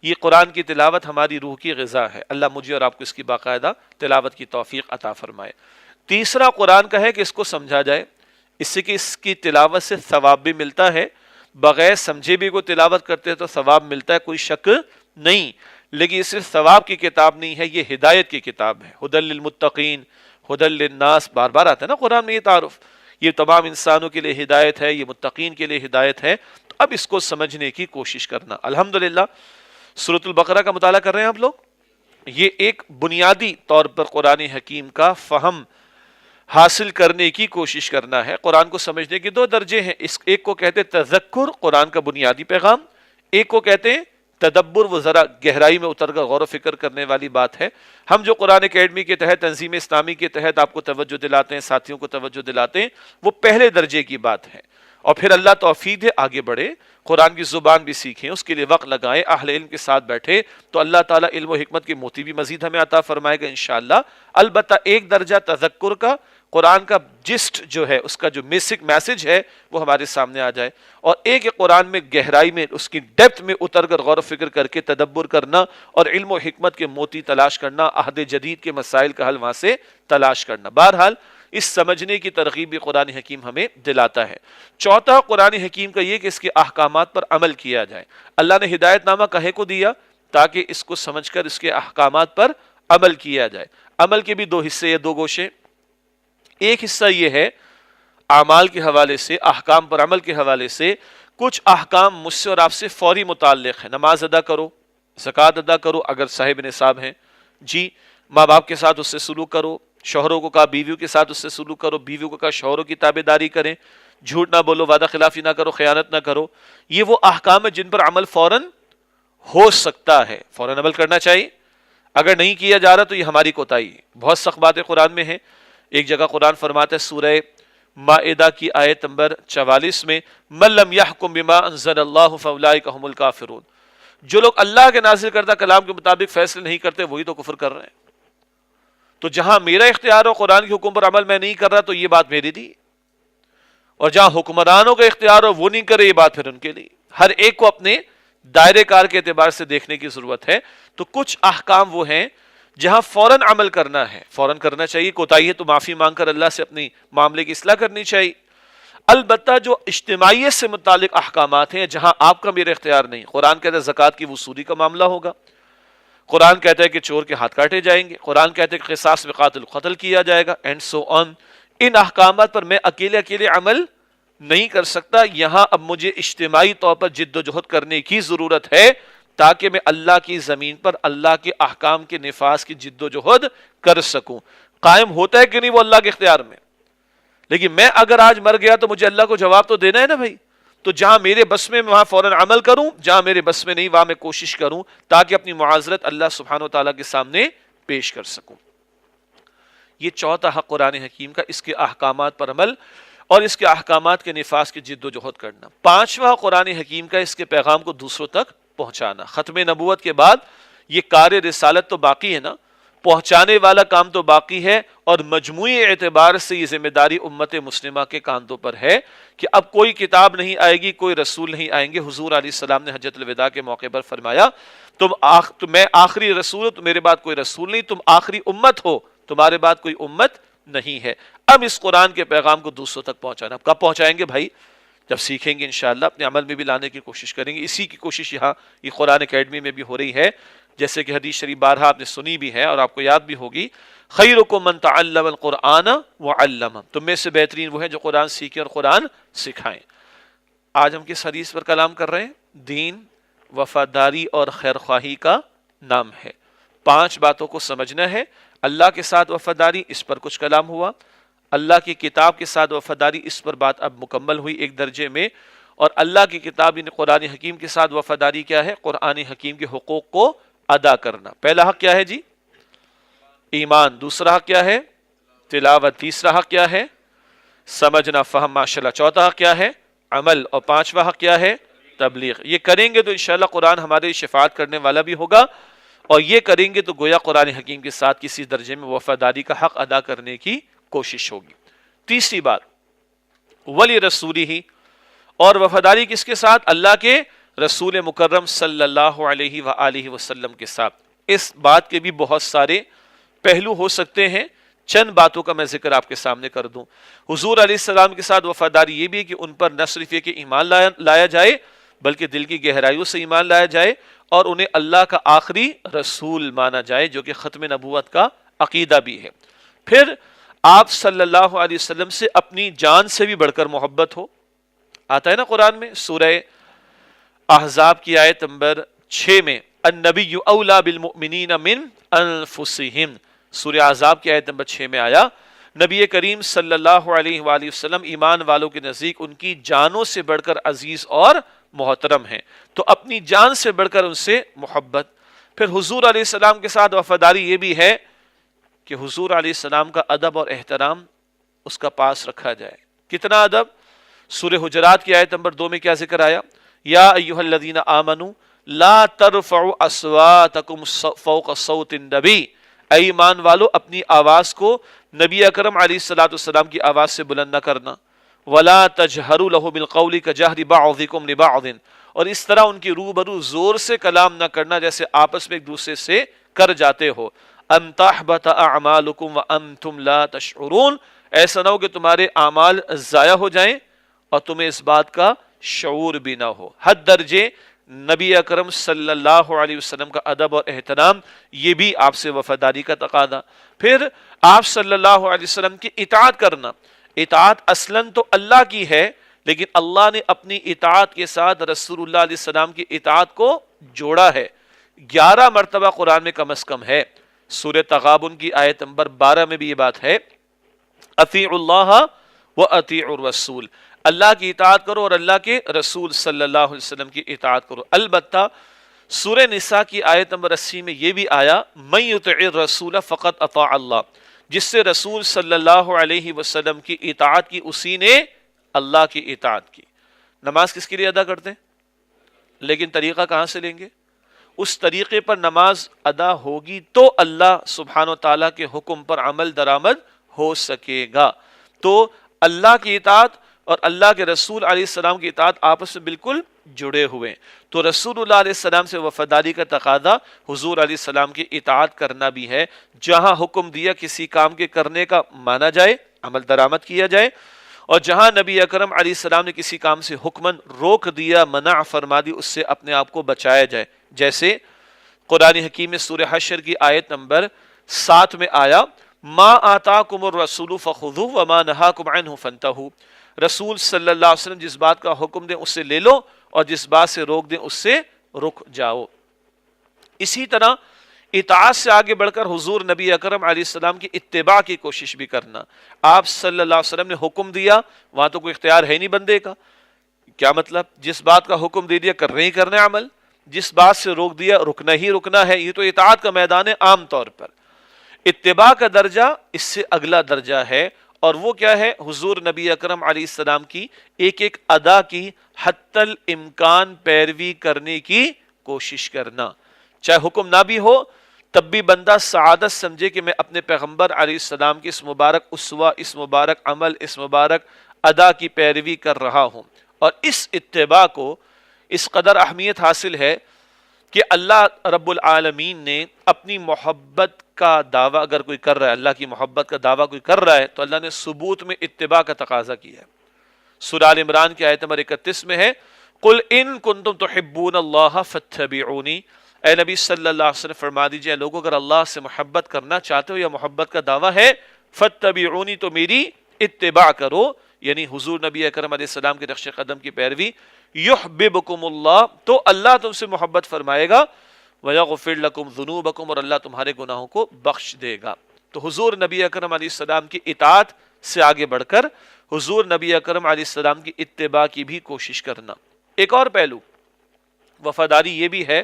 یہ قرآن کی تلاوت ہماری روح کی غذا ہے۔ اللہ مجھے اور آپ کو اس کی باقاعدہ تلاوت کی توفیق عطا فرمائے۔ تیسرا قرآن کا ہے کہ اس کو سمجھا جائے، اس سے کہ اس کی تلاوت سے ثواب بھی ملتا ہے، بغیر سمجھے بھی کوئی تلاوت کرتے ہیں تو ثواب ملتا ہے، کوئی شک نہیں، لیکن یہ صرف ثواب کی کتاب نہیں ہے، یہ ہدایت کی کتاب ہے۔ ھدی للمتقین، ھدی للناس، بار بار آتا ہے نا قرآن میں یہ تعارف، یہ تمام انسانوں کے لیے ہدایت ہے، یہ متقین کے لیے ہدایت ہے۔ تو اب اس کو سمجھنے کی کوشش کرنا۔ الحمدللہ سورۃ البقرہ کا مطالعہ کر رہے ہیں آپ لوگ، یہ ایک بنیادی طور پر قرآن حکیم کا فہم حاصل کرنے کی کوشش کرنا ہے۔ قرآن کو سمجھنے کے 2 درجے ہیں، ایک کو کہتے ہیں تذکر، قرآن کا بنیادی پیغام، ایک کو کہتے ہیں تدبر، وہ ذرا گہرائی میں اتر کر غور و فکر کرنے والی بات ہے۔ ہم جو قرآن اکیڈمی کے تحت، تنظیم اسلامی کے تحت آپ کو توجہ دلاتے ہیں، ساتھیوں کو توجہ دلاتے ہیں، وہ پہلے درجے کی بات ہے، اور پھر اللہ توفیق دے آگے بڑھے، قرآن کی زبان بھی سیکھیں، اس کے لیے وقت لگائیں، اہل علم کے ساتھ بیٹھے، تو اللہ تعالیٰ علم و حکمت کے موتی بھی مزید ہمیں عطا فرمائے گا انشاءاللہ۔ البتہ ایک درجہ تذکر کا، قرآن کا جسٹ جو ہے، اس کا جو بیسک میسج ہے وہ ہمارے سامنے آ جائے، اور ایک قرآن میں گہرائی میں، اس کی ڈیپتھ میں اتر کر غور و فکر کر کے تدبر کرنا اور علم و حکمت کے موتی تلاش کرنا، عہد جدید کے مسائل کا حل وہاں سے تلاش کرنا۔ بہرحال اس سمجھنے کی ترغیب بھی قرآن حکیم ہمیں دلاتا ہے۔ چوتھا قرآن حکیم کا یہ کہ اس کے احکامات پر عمل کیا جائے۔ اللہ نے ہدایت نامہ کہے کو دیا تاکہ اس کو سمجھ کر اس کے احکامات پر عمل کیا جائے۔ عمل کے بھی 2 حصے یا 2 گوشے۔ ایک حصہ یہ ہے اعمال کے حوالے سے، احکام پر عمل کے حوالے سے کچھ احکام مجھ سے اور آپ سے فوری متعلق ہیں۔ نماز ادا کرو، زکوٰۃ ادا کرو اگر صاحب نصاب ہیں، جی ماں باپ کے ساتھ اس سے سلوک کرو، شوہروں کو کہا بیویوں کے ساتھ اس سے سلوک کرو، بیویوں کو کہا شوہروں کی تابع داری کریں، جھوٹ نہ بولو، وعدہ خلافی نہ کرو، خیانت نہ کرو۔ یہ وہ احکام ہیں جن پر عمل فوراً ہو سکتا ہے، فوراً عمل کرنا چاہیے۔ اگر نہیں کیا جا رہا تو یہ ہماری کوتاہی ہے۔ بہت سخت باتیں قرآن میں ہیں۔ ایک جگہ قرآن فرماتا ہے سورہ مائدہ کی آیت نمبر 44 میں، مَن لَّمْ يَحْكُم بِمَا أَنزَلَ اللَّهُ فَأُولَٰئِكَ هُمُ الْكَافِرُونَ، جو لوگ اللہ کے نازل کردہ کلام کے مطابق فیصلے نہیں کرتے وہی تو کفر کر رہے ہیں۔ تو جہاں میرا اختیار ہو قرآن کے حکم پر عمل میں نہیں کر رہا تو یہ بات میری دی، اور جہاں حکمرانوں کا اختیار ہو وہ نہیں کرے یہ بات پھر ان کے لیے۔ ہر ایک کو اپنے دائرے کار کے اعتبار سے دیکھنے کی ضرورت ہے۔ تو کچھ احکام وہ ہیں جہاں فوراً عمل کرنا ہے، فوراً کرنا چاہیے، کوتاہی ہے تو معافی مانگ کر اللہ سے اپنی معاملے کی اصلاح کرنی چاہیے۔ البتہ جو اجتماعیت سے متعلق احکامات ہیں جہاں آپ کا میرا اختیار نہیں، قرآن کہتا ہے زکوٰۃ کی وصولی کا معاملہ ہوگا، قرآن کہتا ہے کہ چور کے ہاتھ کاٹے جائیں گے، قرآن کہتا ہے کہ قصاص میں قاتل قتل کیا جائے گا، اینڈ سو آن۔ ان احکامات پر میں اکیلے عمل نہیں کر سکتا، یہاں اب مجھے اجتماعی طور پر جد و جہد کرنے کی ضرورت ہے تاکہ میں اللہ کی زمین پر اللہ کے احکام کے نفاذ کی جد و جہد کر سکوں۔ قائم ہوتا ہے کہ نہیں وہ اللہ کے اختیار میں، لیکن میں اگر آج مر گیا تو مجھے اللہ کو جواب تو دینا ہے نا بھائی، تو جہاں میرے بس میں وہاں فوراً عمل کروں، جہاں میرے بس میں نہیں وہاں میں کوشش کروں تاکہ اپنی معاذرت اللہ سبحانہ و تعالیٰ کے سامنے پیش کر سکوں۔ یہ چوتھا حق قرآن حکیم کا، اس کے احکامات پر عمل اور اس کے احکامات کے نفاذ کی جد و جہد کرنا۔ پانچواں قرآن حکیم کا، اس کے پیغام کو دوسروں تک پہنچانا۔ ختم نبوت کے بعد یہ کار رسالت تو باقی ہے نا، پہنچانے والا کام تو باقی ہے، اور مجموعی اعتبار سے یہ ذمہ داری امت مسلمہ کے کاندھوں پر ہے کہ اب کوئی کتاب نہیں آئے گی، کوئی رسول نہیں آئیں گے۔ حضور علیہ السلام نے حجۃ الوداع کے موقع پر فرمایا میں آخری رسول ہوں، تو میرے بعد کوئی رسول نہیں، تم آخری امت ہو، تمہارے بعد کوئی امت نہیں ہے۔ اب اس قرآن کے پیغام کو دوسروں تک پہنچانا، کب پہنچائیں گے بھائی؟ جب سیکھیں گے انشاءاللہ، اپنے عمل میں بھی لانے کی کوشش کریں گے۔ اسی کی کوشش یہاں یہ قرآن اکیڈمی میں بھی ہو رہی ہے، جیسے کہ حدیث شریف بارہا آپ نے سنی بھی ہے اور آپ کو یاد بھی ہوگی، خیرکم من تعلم القرآن وعلمہ، تم میں سے بہترین وہ ہیں جو قرآن سیکھیں اور قرآن سکھائیں۔ آج ہم کس حدیث پر کلام کر رہے ہیں؟ دین، وفاداری اور خیرخواہی کا نام ہے۔ 5 باتوں کو سمجھنا ہے۔ اللہ کے ساتھ وفاداری، اس پر کچھ کلام ہوا۔ اللہ کی کتاب کے ساتھ وفاداری، اس پر بات اب مکمل ہوئی ایک درجے میں۔ اور اللہ کی کتاب یعنی قرآن حکیم کے ساتھ وفاداری کیا ہے؟ قرآن حکیم کے حقوق کو ادا کرنا۔ پہلا حق کیا ہے جی؟ ایمان۔ دوسرا حق کیا ہے؟ تلاوت۔ تیسرا حق کیا ہے؟ سمجھنا، فہم، ماشاءاللہ۔ چوتھا حق کیا ہے؟ عمل۔ اور 5واں حق کیا ہے؟ تبلیغ۔ یہ کریں گے تو انشاءاللہ قرآن ہمارے شفاعت کرنے والا بھی ہوگا، اور یہ کریں گے تو گویا قرآن حکیم کے ساتھ کسی درجے میں وفاداری کا حق ادا کرنے کی کوشش ہوگی۔ تیسری بات، ولی رسولی ہی، اور وفاداری کس کے ساتھ؟ اللہ کے رسول مکرم صلی اللہ علیہ وآلہ وسلم کے ساتھ۔ اس بات کے بھی بہت سارے پہلو ہو سکتے ہیں، چند باتوں کا میں ذکر آپ کے سامنے کر دوں۔ حضور علیہ السلام کے ساتھ وفاداری یہ بھی ہے کہ ان پر نہ صرف یہ کہ ایمان لایا جائے، بلکہ دل کی گہرائیوں سے ایمان لایا جائے، اور انہیں اللہ کا آخری رسول مانا جائے، جو کہ ختم نبوت کا عقیدہ بھی ہے۔ پھر آپ صلی اللہ علیہ وسلم سے اپنی جان سے بھی بڑھ کر محبت ہو۔ آتا ہے نا قرآن میں، سورہ احزاب کی آیت نمبر 6 میں، النبی اولا بالمؤمنین من انفسہم، سورہ احزاب کی آیت نمبر 6 میں آیا، نبی کریم صلی اللہ علیہ وآلہ وسلم ایمان والوں کے نزدیک ان کی جانوں سے بڑھ کر عزیز اور محترم ہیں، تو اپنی جان سے بڑھ کر ان سے محبت۔ پھر حضور علیہ السلام کے ساتھ وفاداری یہ بھی ہے کہ حضور علیہ السلام کا ادب اور احترام اس کا پاس رکھا جائے۔ کتنا ادب؟ سورہ حجرات کی آیت نمبر 2 میں کیا ذکر آیا؟ یا ایھا الذین آمنوا لا ترفعوا اصواتکم فوق صوت النبی، اے ایمان والو اپنی آواز کو نبی اکرم علیہ الصلوۃ والسلام کی آواز سے بلند نہ کرنا، ولا تجہروا لہ بالقول کجہر بعضکم لبعض، اور اس طرح ان کی روبرو زور سے کلام نہ کرنا جیسے آپس میں ایک دوسرے سے کر جاتے ہو، ان تحبط اعمالکم وانتم لا تشعرون، ایسا نہ ہو کہ تمہارے اعمال ضائع ہو جائیں اور تمہیں اس بات کا شعور بھی نہ ہو۔ حد درجے نبی اکرم صلی اللہ علیہ وسلم کا ادب اور احترام، یہ بھی آپ سے وفاداری کا تقاضا۔ پھر آپ صلی اللہ علیہ وسلم کی اطاعت کرنا۔ اطاعت اصلاً تو اللہ کی ہے، لیکن اللہ نے اپنی اطاعت کے ساتھ رسول اللہ علیہ السلام کی اطاعت کو جوڑا ہے۔ 11 مرتبہ قرآن میں کم از کم ہے۔ سورہ تغابن کی آیت نمبر 12 میں بھی یہ بات ہے، اطیعوا اللہ واطیعوا الرسول، اللہ کی اطاعت کرو اور اللہ کے رسول صلی اللہ علیہ وسلم کی اطاعت کرو۔ البتہ سورہ نساء کی آیت نمبر 80 میں یہ بھی آیا، من یطع الرسول فقد اطاع اللہ، جس سے رسول صلی اللہ علیہ وسلم کی اطاعت کی اسی نے اللہ کی اطاعت کی۔ نماز کس کے لیے ادا کرتے ہیں؟ لیکن طریقہ کہاں سے لیں گے؟ اس طریقے پر نماز ادا ہوگی تو اللہ سبحانہ و تعالیٰ کے حکم پر عمل درآمد ہو سکے گا۔ تو اللہ کی اطاعت اور اللہ کے رسول علیہ السلام کی اطاعت آپس میں بالکل جڑے ہوئے، تو رسول اللہ علیہ السلام سے وفاداری کا تقاضا حضور علیہ السلام کی اطاعت کرنا بھی ہے۔ جہاں حکم دیا کسی کام کے کرنے کا مانا جائے، عمل درآمد کیا جائے، اور جہاں نبی اکرم علیہ السلام نے کسی کام سے حکمن روک دیا، منع فرما دی، اس سے اپنے آپ کو بچایا جائے۔ جیسے قرآن حکیم میں سورہ حشر کی آیت نمبر 7 میں آیا ما آتاکم الرسول فخذوہ وما نہاکم عنہ فانتہوا، رسول صلی اللہ علیہ وسلم جس بات کا حکم دیں اس سے لے لو اور جس بات سے روک دیں اس سے رک جاؤ۔ اسی طرح اطاعت سے آگے بڑھ کر حضور نبی اکرم علیہ السلام کی اتباع کی کوشش بھی کرنا۔ آپ صلی اللہ علیہ وسلم نے حکم دیا، وہاں تو کوئی اختیار ہے نہیں بندے کا، کیا مطلب؟ جس بات کا حکم دے دیا کرنا ہی کرنا ہے عمل، جس بات سے روک دیا رکنا ہی رکنا ہے۔ یہ تو اطاعت کا میدان ہے عام طور پر۔ اتباع کا درجہ اس سے اگلا درجہ ہے، اور وہ کیا ہے؟ حضور نبی اکرم علیہ السلام کی ایک ایک ادا کی حتی الامکان پیروی کرنے کی کوشش کرنا، چاہے حکم نہ بھی ہو تب بھی بندہ سعادت سمجھے کہ میں اپنے پیغمبر علیہ السلام کی اس مبارک اسوہ، اس مبارک عمل، اس مبارک ادا کی پیروی کر رہا ہوں۔ اور اس اتباع کو اس قدر اہمیت حاصل ہے کہ اللہ رب العالمین نے اپنی محبت کا دعویٰ اگر کوئی کر رہا ہے، اللہ کی محبت کا دعویٰ کوئی کر رہا ہے، تو اللہ نے ثبوت میں اتباع کا تقاضا کیا ہے۔ سورہ آل عمران کی آیت نمبر 31 میں ہے قُلْ إِن كُنتُمْ تُحِبُّونَ اللَّهَ فَاتَّبِعُونِي، اے نبی صلی اللہ علیہ وسلم فرما دیجئے لوگوں اگر اللہ سے محبت کرنا چاہتے ہو یا محبت کا دعویٰ ہے فَاتَّبِعُونِی، تو میری اتباع کرو، یعنی حضور نبی اکرم علیہ السلام کے نقش قدم کی پیروی۔ یحببکم اللہ، تو اللہ تم سے محبت فرمائے گا، ویغفر لکم ذنوبکم، اور اللہ تمہارے گناہوں کو بخش دے گا۔ تو حضور نبی اکرم علیہ السلام کی اطاعت سے آگے بڑھ کر حضور نبی اکرم علیہ السلام کی اتباع کی بھی کوشش کرنا۔ ایک اور پہلو وفاداری یہ بھی ہے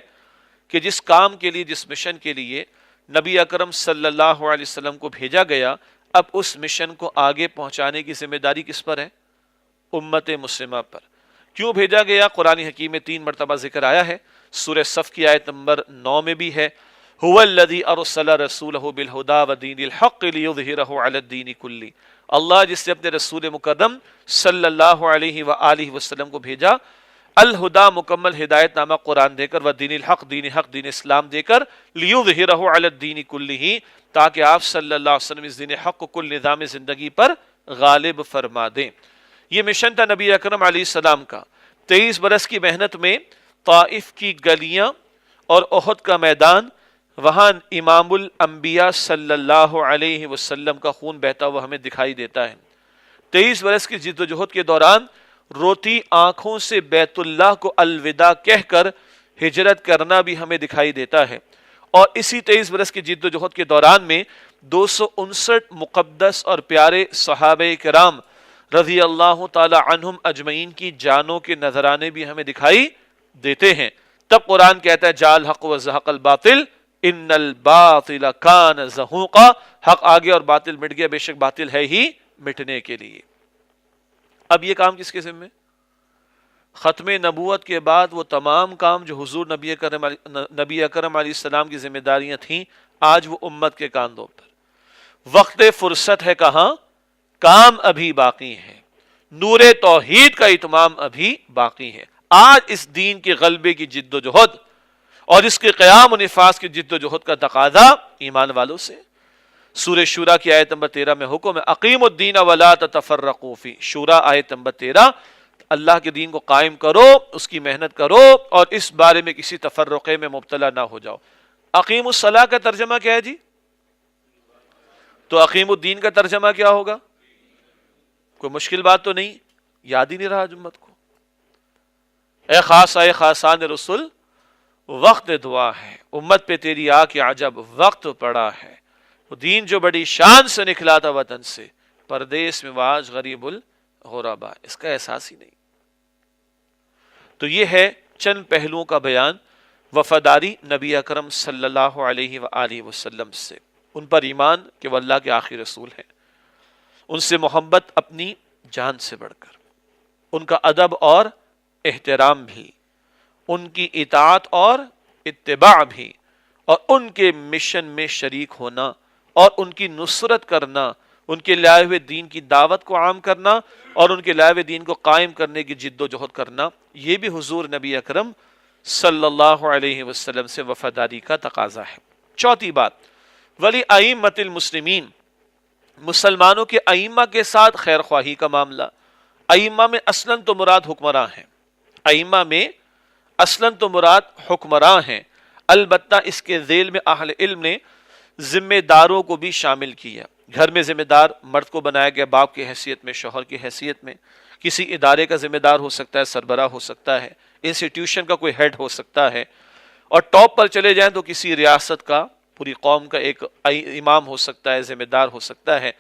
کہ جس کام کے لیے، جس مشن کے لیے نبی اکرم صلی اللہ علیہ وسلم کو بھیجا گیا، اب اس مشن کو آگے پہنچانے کی ذمہ داری کس پر ہے؟ امت مسلمہ پر۔ کیوں بھیجا گیا؟ قرآن حکیم میں 3 مرتبہ ذکر آیا ہے، سورہ صف کی آیت نمبر 9 میں بھی ہے هو الذی ارسل رسولہ بالہدی ودین الحق لیظہرہ علی الدین کلہ، اللہ جس نے اپنے رسول مقدم صلی اللہ علیہ وآلہ وسلم کو بھیجا الہدا مکمل ہدایت نامہ قرآن دے کر، ودین الحق دین حق دین اسلام دے کر، لیظہرہ علی الدین کلہ، تاکہ آپ صلی اللہ علیہ وسلم اس دین حق کو کل نظام زندگی پر غالب فرما دیں۔ یہ مشن تھا نبی اکرم علیہ السلام کا۔ 23 برس کی محنت میں طائف کی گلیاں اور احد کا میدان، وہاں امام الانبیاء صلی اللہ علیہ وسلم کا خون بہتا ہوا ہمیں دکھائی دیتا ہے۔ 23 برس کی جد و جہد کے دوران روتی آنکھوں سے بیت اللہ کو الوداع کہہ کر ہجرت کرنا بھی ہمیں دکھائی دیتا ہے، اور اسی 23 برس کی جد و جہد کے دوران میں 259 مقدس اور پیارے صحابہ کرام رضی اللہ تعالی عنہم اجمعین کی جانوں کے نذرانے بھی ہمیں دکھائی دیتے ہیں۔ تب قرآن کہتا ہے جاء الحق وزہق الباطل ان الباطل کان زہوقا، حق آگے اور باطل مٹ گیا، بے شک باطل ہے ہی مٹنے کے لیے۔ اب یہ کام کس کے ذمہ؟ ختم نبوت کے بعد وہ تمام کام جو حضور نبی اکرم علیہ السلام کی ذمہ داریاں تھیں، آج وہ امت کے کاندھوں پر۔ وقت فرصت ہے کہاں، کام ابھی باقی ہے، نور توحید کا اتمام ابھی باقی ہے۔ آج اس دین کے غلبے کی جد و جہد اور اس کے قیام و نفاذ کی جد و جہد کا تقاضا ایمان والوں سے۔ سورہ شورى کی آیت نمبر 13 میں حکم ہے اقیموا الدین ولا تتفرقوا فیہ، شورى آیت نمبر 13، اللہ کے دین کو قائم کرو، اس کی محنت کرو، اور اس بارے میں کسی تفرقے میں مبتلا نہ ہو جاؤ۔ اقیم الصلاۃ کا ترجمہ کیا ہے جی؟ تو اقیم الدین کا ترجمہ کیا ہوگا؟ کوئی مشکل بات تو نہیں، یاد ہی نہیں رہا امت کو۔ اے خاص اے خاصان رسول، وقت دعا ہے، امت پہ تیری آ کے عجب وقت پڑا ہے۔ وہ دین جو بڑی شان سے نکلا تھا وطن سے، پردیس میں واج غریب الغرباء، اس کا احساس ہی نہیں۔ تو یہ ہے چند پہلوؤں کا بیان وفاداری نبی اکرم صلی اللہ علیہ وآلہ وسلم سے، ان پر ایمان کہ وہ اللہ کے آخری رسول ہیں، ان سے محبت اپنی جان سے بڑھ کر، ان کا ادب اور احترام بھی، ان کی اطاعت اور اتباع بھی، اور ان کے مشن میں شریک ہونا اور ان کی نصرت کرنا، ان کے لائے ہوئے دین کی دعوت کو عام کرنا اور ان کے لائے ہوئے دین کو قائم کرنے کی جد و جہد کرنا، یہ بھی حضور نبی اکرم صلی اللہ علیہ وسلم سے وفاداری کا تقاضا ہے۔ چوتھی بات، ولی ائمۃ المسلمین، مسلمانوں کے ائمہ کے ساتھ خیر خواہی کا معاملہ۔ ائمہ میں اصلاً تو مراد حکمراں ہیں، ائمہ میں اصلاً تو مراد حکمراں ہیں۔ البتہ اس کے ذیل میں اہل علم نے ذمہ داروں کو بھی شامل کیا. گھر میں ذمہ دار مرد کو بنایا گیا، باپ کی حیثیت میں، شوہر کی حیثیت میں. کسی ادارے کا ذمہ دار ہو سکتا ہے، سربراہ ہو سکتا ہے، انسٹیٹیوشن کا کوئی ہیڈ ہو سکتا ہے، اور ٹاپ پر چلے جائیں تو کسی ریاست کا، پوری قوم کا ایک امام ہو سکتا ہے، ذمہ دار ہو سکتا ہے.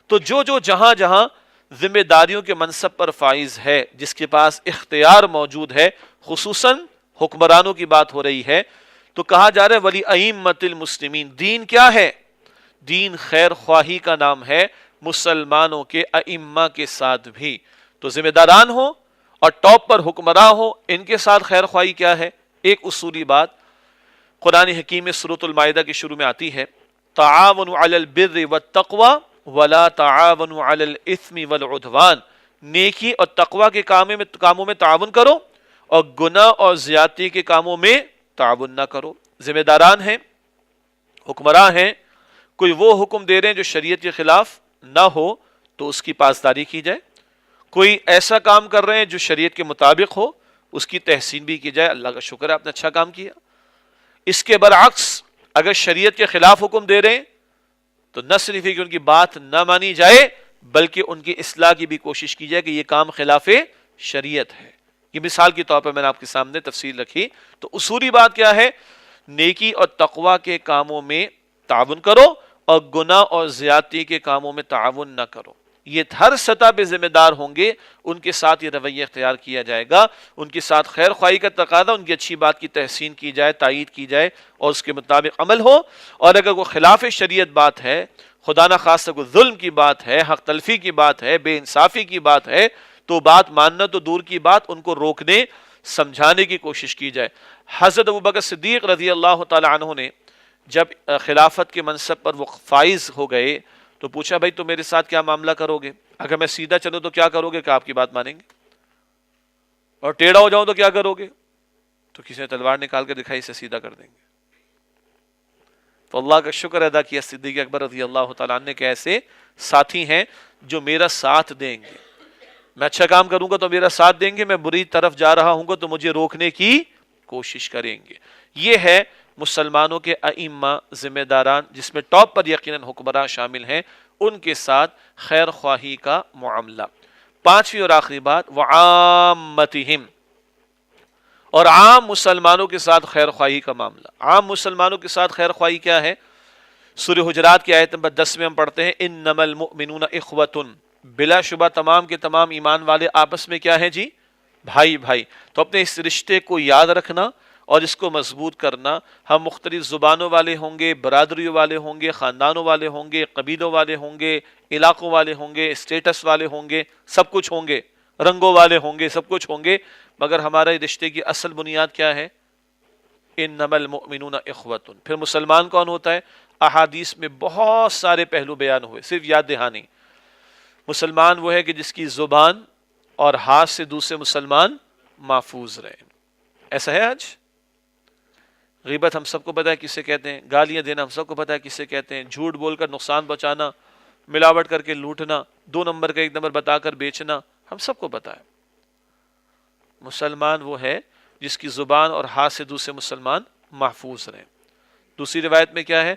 تو جو جہاں جہاں ذمہ داریوں کے منصب پر فائز ہے، جس کے پاس اختیار موجود ہے، خصوصاً حکمرانوں کی بات ہو رہی ہے، تو کہا جا رہا ہے ولی ائمۃ المسلمین. دین کیا ہے؟ دین خیر خواہی کا نام ہے، مسلمانوں کے ائمہ کے ساتھ بھی. تو ذمہ داران ہوں اور ٹاپ پر حکمراں ہوں، ان کے ساتھ خیر خواہی کیا ہے؟ ایک اصولی بات قرآن حکیم میں سورۃ المائدہ کے شروع میں آتی ہے، تعاونوا علی البر والتقوی ولا تعاونوا علی الاثم والعدوان. نیکی اور تقوی کے کاموں میں تعاون کرو، اور گناہ اور زیادتی کے کاموں میں تعاون نہ کرو. ذمہ داران ہیں، حکمراں ہیں، کوئی وہ حکم دے رہے ہیں جو شریعت کے خلاف نہ ہو تو اس کی پاسداری کی جائے. کوئی ایسا کام کر رہے ہیں جو شریعت کے مطابق ہو، اس کی تحسین بھی کی جائے. اللہ کا شکر ہے آپ نے اچھا کام کیا. اس کے برعکس اگر شریعت کے خلاف حکم دے رہے ہیں تو نہ صرف کہ ان کی بات نہ مانی جائے، بلکہ ان کی اصلاح کی بھی کوشش کی جائے کہ یہ کام خلاف شریعت ہے. یہ مثال کے طور پر میں نے آپ کے سامنے تفصیل رکھی. تو اصولی بات کیا ہے؟ نیکی اور تقوی کے کاموں میں تعاون کرو اور گناہ اور زیادتی کے کاموں میں تعاون نہ کرو. یہ ہر سطح پہ ذمہ دار ہوں گے، ان کے ساتھ یہ رویہ اختیار کیا جائے گا، ان کے ساتھ خیر خواہی کا تقاضا، ان کی اچھی بات کی تحسین کی جائے، تائید کی جائے اور اس کے مطابق عمل ہو. اور اگر وہ خلاف شریعت بات ہے، خدا نہ خواستہ کوئی ظلم کی بات ہے، حق تلفی کی بات ہے، بے انصافی کی بات ہے، تو بات ماننا تو دور کی بات، ان کو روکنے سمجھانے کی کوشش کی جائے. حضرت ابوبکر صدیق رضی اللہ تعالی عنہ نے جب خلافت کے منصب پر وہ فائز ہو گئے تو پوچھا بھائی تو میرے ساتھ کیا معاملہ کرو گے؟ اگر میں سیدھا چلوں تو کیا کرو گے کہ آپ کی بات مانیں گے، اور ٹیڑھا ہو جاؤں تو کیا کرو گے؟ تو کسی نے تلوار نکال کے دکھائی، اسے سیدھا کر دیں گے. تو اللہ کا شکر ادا کیا صدیق اکبر رضی اللہ تعالیٰ عنہ کے ایسے ساتھی ہیں جو میرا ساتھ دیں گے. میں اچھا کام کروں گا تو میرا ساتھ دیں گے، میں بری طرف جا رہا ہوں گا تو مجھے روکنے کی کوشش کریں گے. یہ ہے مسلمانوں کے ائمہ، ذمہ داران، جس میں ٹاپ پر یقیناً حکمراں شامل ہیں، ان کے ساتھ خیر خواہی کا معاملہ. پانچویں اور آخری بات، وعامتہم، اور عام مسلمانوں کے ساتھ خیر خواہی کا معاملہ. عام مسلمانوں کے ساتھ خیر خواہی کیا ہے؟ سورہ حجرات کی آیت نمبر 10 میں ہم پڑھتے ہیں انما المؤمنون اخوۃ، بلا شبہ تمام کے تمام ایمان والے آپس میں کیا ہیں جی؟ بھائی بھائی. تو اپنے اس رشتے کو یاد رکھنا اور اس کو مضبوط کرنا. ہم مختلف زبانوں والے ہوں گے، برادریوں والے ہوں گے، خاندانوں والے ہوں گے، قبیلوں والے ہوں گے، علاقوں والے ہوں گے، اسٹیٹس والے ہوں گے، سب کچھ ہوں گے، رنگوں والے ہوں گے، سب کچھ ہوں گے، مگر ہمارے رشتے کی اصل بنیاد کیا ہے؟ انما المؤمنون اخوۃ. پھر مسلمان کون ہوتا ہے؟ احادیث میں بہت سارے پہلو بیان ہوئے، صرف یاد دہانی. مسلمان وہ ہے کہ جس کی زبان اور ہاتھ سے دوسرے مسلمان محفوظ رہے. ایسا ہے آج؟ غیبت ہم سب کو پتہ ہے کسے کہتے ہیں، گالیاں دینا ہم سب کو پتہ ہے کسے کہتے ہیں، جھوٹ بول کر نقصان پہنچانا، ملاوٹ کر کے لوٹنا، 2 نمبر کا 1 نمبر بتا کر بیچنا، ہم سب کو پتہ ہے. مسلمان وہ ہے جس کی زبان اور ہاتھ سے دوسرے مسلمان محفوظ رہیں. دوسری روایت میں کیا ہے؟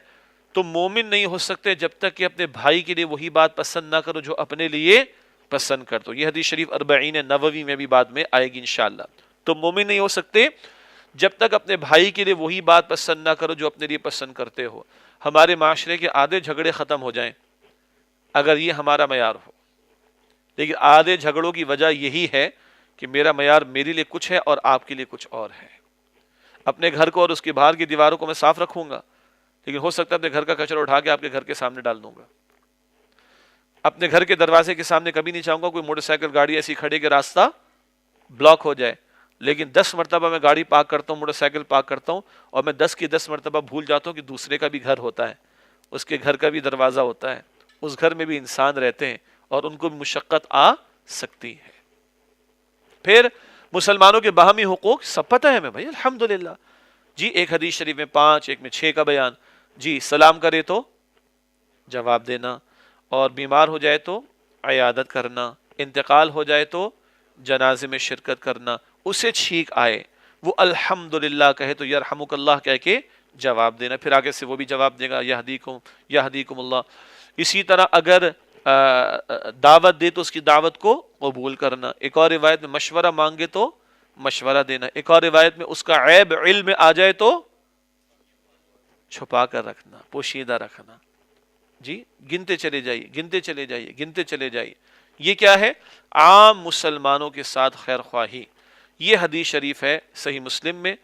تم مومن نہیں ہو سکتے جب تک کہ اپنے بھائی کے لیے وہی بات پسند نہ کرو جو اپنے لیے پسند کر دو. یہ حدیث شریف 40 نووی میں بھی بعد میں آئے گی انشاءاللہ. تم مومن نہیں ہو سکتے جب تک اپنے بھائی کے لیے وہی بات پسند نہ کرو جو اپنے لیے پسند کرتے ہو. ہمارے معاشرے کے آدھے جھگڑے ختم ہو جائیں اگر یہ ہمارا معیار ہو، لیکن آدھے جھگڑوں کی وجہ یہی ہے کہ میرا معیار میرے لیے کچھ ہے اور آپ کے لیے کچھ اور ہے. اپنے گھر کو اور اس کے باہر کی دیواروں کو میں صاف رکھوں گا، لیکن ہو سکتا ہے اپنے گھر کا کچرا اٹھا کے آپ کے گھر کے سامنے ڈال دوں گا. اپنے گھر کے دروازے کے سامنے کبھی نہیں چاہوں گا کوئی موٹر سائیکل گاڑی ایسی کھڑے کہ راستہ بلاک ہو جائے. لیکن 10 مرتبہ میں گاڑی پارک کرتا ہوں، موٹر سائیکل پارک کرتا ہوں، اور میں 10 کی 10 مرتبہ بھول جاتا ہوں کہ دوسرے کا بھی گھر ہوتا ہے، اس کے گھر کا بھی دروازہ ہوتا ہے، اس گھر میں بھی انسان رہتے ہیں اور ان کو بھی مشقت آ سکتی ہے. پھر مسلمانوں کے باہمی حقوق سب پتہ ہے ہمیں بھائی الحمدللہ. جی ایک حدیث شریف میں 5، ایک میں 6 کا بیان. جی سلام کرے تو جواب دینا، اور بیمار ہو جائے تو عیادت کرنا، انتقال ہو جائے تو جنازے میں شرکت کرنا، اسے چھینک آئے وہ الحمدللہ کہے تو یرحمک اللہ کہہ کے جواب دینا، پھر آگے سے وہ بھی جواب دے گا یہدیکم اللہ۔ اسی طرح اگر دعوت دے تو اس کی دعوت کو قبول کرنا۔ ایک اور روایت میں مشورہ مانگے تو مشورہ دینا۔ ایک اور روایت میں اس کا عیب علم میں آ جائے تو چھپا کر رکھنا، پوشیدہ رکھنا۔ جی گنتے چلے جائیے، گنتے چلے جائیے، گنتے چلے جائیے۔ یہ کیا ہے؟ عام مسلمانوں کے ساتھ خیر خواہی۔ یہ حدیث شریف ہے صحیح مسلم میں،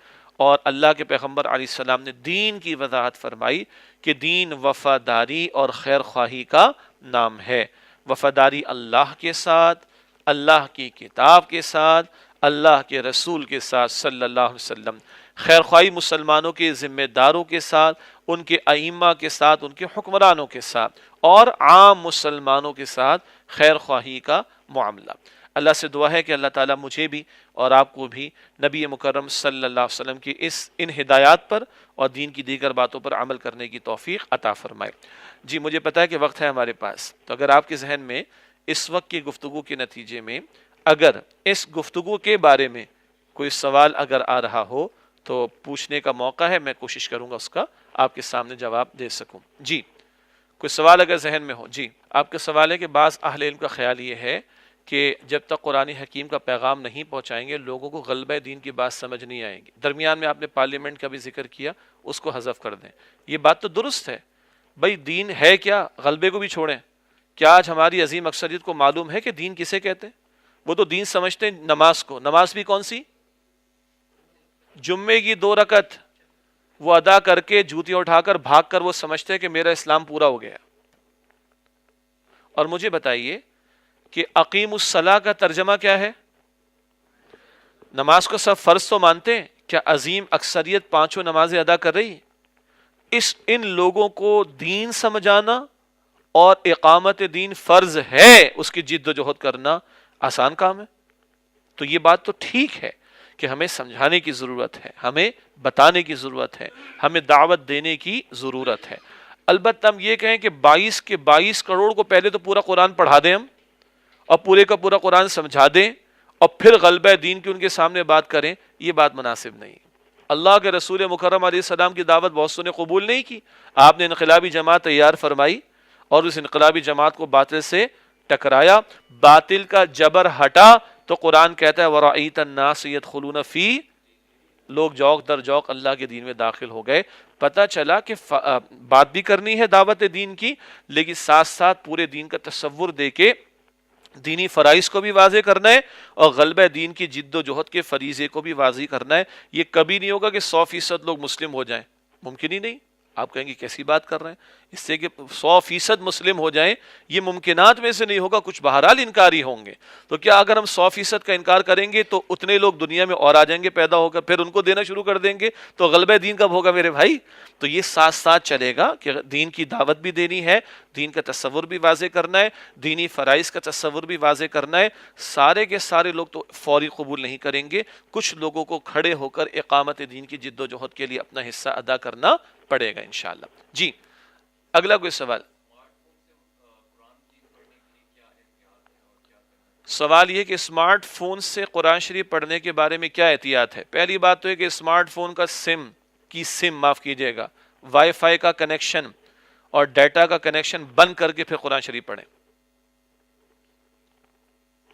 اور اللہ کے پیغمبر علیہ السلام نے دین کی وضاحت فرمائی کہ دین وفاداری اور خیر خواہی کا نام ہے۔ وفاداری اللہ کے ساتھ، اللہ کی کتاب کے ساتھ، اللہ کے رسول کے ساتھ صلی اللہ علیہ وسلم۔ خیر خواہی مسلمانوں کے ذمہ داروں کے ساتھ، ان کے ائمہ کے ساتھ، ان کے حکمرانوں کے ساتھ، اور عام مسلمانوں کے ساتھ خیر خواہی کا معاملہ۔ اللہ سے دعا ہے کہ اللہ تعالیٰ مجھے بھی اور آپ کو بھی نبی مکرم صلی اللہ علیہ وسلم کی ان ہدایات پر اور دین کی دیگر باتوں پر عمل کرنے کی توفیق عطا فرمائے۔ جی مجھے پتا ہے کہ وقت ہے ہمارے پاس، تو اگر آپ کے ذہن میں اس وقت کی گفتگو کے نتیجے میں اگر اس گفتگو کے بارے میں کوئی سوال اگر آ رہا ہو تو پوچھنے کا موقع ہے، میں کوشش کروں گا اس کا آپ کے سامنے جواب دے سکوں۔ جی کوئی سوال اگر ذہن میں ہو۔ جی آپ کا سوال ہے کہ بعض اہل علم کا خیال یہ ہے کہ جب تک قرآن حکیم کا پیغام نہیں پہنچائیں گے لوگوں کو غلبہ دین کی بات سمجھ نہیں آئے گی۔ درمیان میں آپ نے پارلیمنٹ کا بھی ذکر کیا، اس کو حذف کر دیں۔ یہ بات تو درست ہے، بھائی دین ہے کیا، غلبے کو بھی چھوڑیں۔ کیا آج ہماری عظیم اکثریت کو معلوم ہے کہ دین کسے کہتے ہیں؟ وہ تو دین سمجھتے ہیں نماز کو۔ نماز بھی کون سی؟ جمعے کی 2 رکعت وہ ادا کر کے جوتیاں اٹھا کر بھاگ کر وہ سمجھتے ہیں کہ میرا اسلام پورا ہو گیا۔ اور مجھے بتائیے کہ اقیم الصلاۃ کا ترجمہ کیا ہے؟ نماز کو سب فرض تو مانتے ہیں، کیا عظیم اکثریت 5 نمازیں ادا کر رہی؟ ان لوگوں کو دین سمجھانا اور اقامت دین فرض ہے، اس کی جد و جہد کرنا آسان کام ہے؟ تو یہ بات تو ٹھیک ہے کہ ہمیں سمجھانے کی ضرورت ہے، ہمیں بتانے کی ضرورت ہے، ہمیں دعوت دینے کی ضرورت ہے۔ البتہ ہم یہ کہیں کہ 22 کے 22 کروڑ کو پہلے تو پورا قرآن پڑھا دیں ہم، اور پورے کا پورا قرآن سمجھا دیں، اور پھر غلبہ دین کی ان کے سامنے بات کریں، یہ بات مناسب نہیں۔ اللہ کے رسول مکرم علیہ السلام کی دعوت بہت سو نے قبول نہیں کی۔ آپ نے انقلابی جماعت تیار فرمائی اور اس انقلابی جماعت کو باطل سے ٹکرایا، باطل کا جبر ہٹا تو قرآن کہتا ہے وَرَأَيْتَ النَّاسَ يَدْخُلُونَ فِي، لوگ جوق در جوق اللہ کے دین میں داخل ہو گئے۔ پتہ چلا کہ بات بھی کرنی ہے دعوت دین کی، لیکن ساتھ ساتھ پورے دین کا تصور دے کے دینی فرائض کو بھی واضح کرنا ہے اور غلبہ دین کی جد و جہد کے فریضے کو بھی واضح کرنا ہے۔ یہ کبھی نہیں ہوگا کہ 100% لوگ مسلم ہو جائیں، ممکن ہی نہیں۔ آپ کہیں گے کیسی بات کر رہے ہیں؟ اس سے کہ 100% مسلم ہو جائیں یہ ممکنات میں سے نہیں ہوگا، کچھ بہرحال انکاری ہوں گے۔ تو کیا اگر ہم 100% کا انکار کریں گے تو اتنے لوگ دنیا میں اور آ جائیں گے پیدا ہو کر، پھر ان کو دینا شروع کر دیں گے، تو غلبہ دین کب ہوگا میرے بھائی؟ تو یہ ساتھ ساتھ چلے گا کہ دین کی دعوت بھی دینی ہے، دین کا تصور بھی واضح کرنا ہے، دینی فرائض کا تصور بھی واضح کرنا ہے۔ سارے کے سارے لوگ تو فوری قبول نہیں کریں گے، کچھ لوگوں کو کھڑے ہو کر اقامت دین کی جد و جہد کے لیے اپنا حصہ ادا کرنا پڑے گا انشاءاللہ۔ جی اگلا کوئی سوال؟ سوال یہ کہ اسمارٹ فون سے قرآن شریف پڑھنے کے بارے میں کیا احتیاط ہے؟ پہلی بات تو ہے کہ اسمارٹ فون کا سم معاف کیجیے گا، وائی فائی کا کنیکشن اور ڈیٹا کا کنیکشن بند کر کے پھر قرآن شریف پڑھیں۔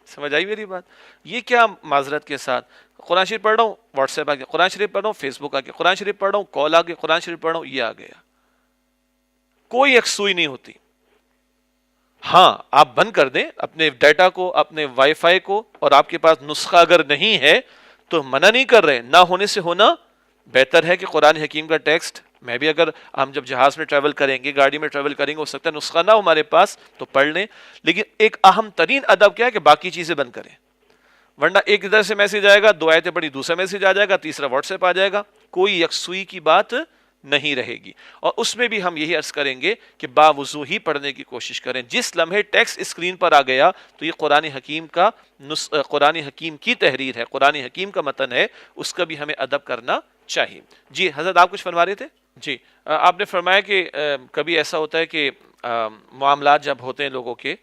سمجھ آئی میری بات؟ یہ کیا معذرت کے ساتھ قرآن شریف پڑھ رہا ہوں، واٹس ایپ آ گیا، قرآن شریف پڑھ رہا ہوں، فیس بک آ گیا، قرآن شریف پڑھ رہا ہوں، کال آ گیا، قرآن شریف پڑھ رہا ہوں، یہ آ گیا۔ کوئی یکسوئی نہیں ہوتی۔ ہاں آپ بند کر دیں اپنے ڈیٹا کو، اپنے وائی فائی کو، اور آپ کے پاس نسخہ اگر نہیں ہے تو منع نہیں کر رہے، نہ ہونے سے ہونا بہتر ہے کہ قرآن حکیم کا ٹیکسٹ میں بھی، اگر ہم جب جہاز میں ٹریول کریں گے، گاڑی میں ٹریول کریں گے، ہو سکتا ہے نسخہ نہ ہو ہمارے پاس تو پڑھ لیں، لیکن ایک اہم ترین ادب کیا ہے کہ باقی چیزیں بند کریں، ورنہ ایک ادھر سے میسج آئے گا، 2 آیتیں پڑھی، دوسرا میسج آ جائے گا، تیسرا واٹس ایپ آ جائے گا، کوئی یکسوئی کی بات نہیں رہے گی۔ اور اس میں بھی ہم یہی عرض کریں گے کہ باوضو ہی پڑھنے کی کوشش کریں۔ جس لمحے ٹیکسٹ اسکرین پر آ گیا تو یہ قرآن حکیم کی تحریر ہے، قرآن حکیم کا متن ہے، اس کا بھی ہمیں ادب کرنا چاہیے۔ جی حضرت آپ کچھ فرما رہے تھے؟ جی آپ نے فرمایا کہ کبھی ایسا ہوتا ہے کہ معاملات جب ہوتے ہیں لوگوں کے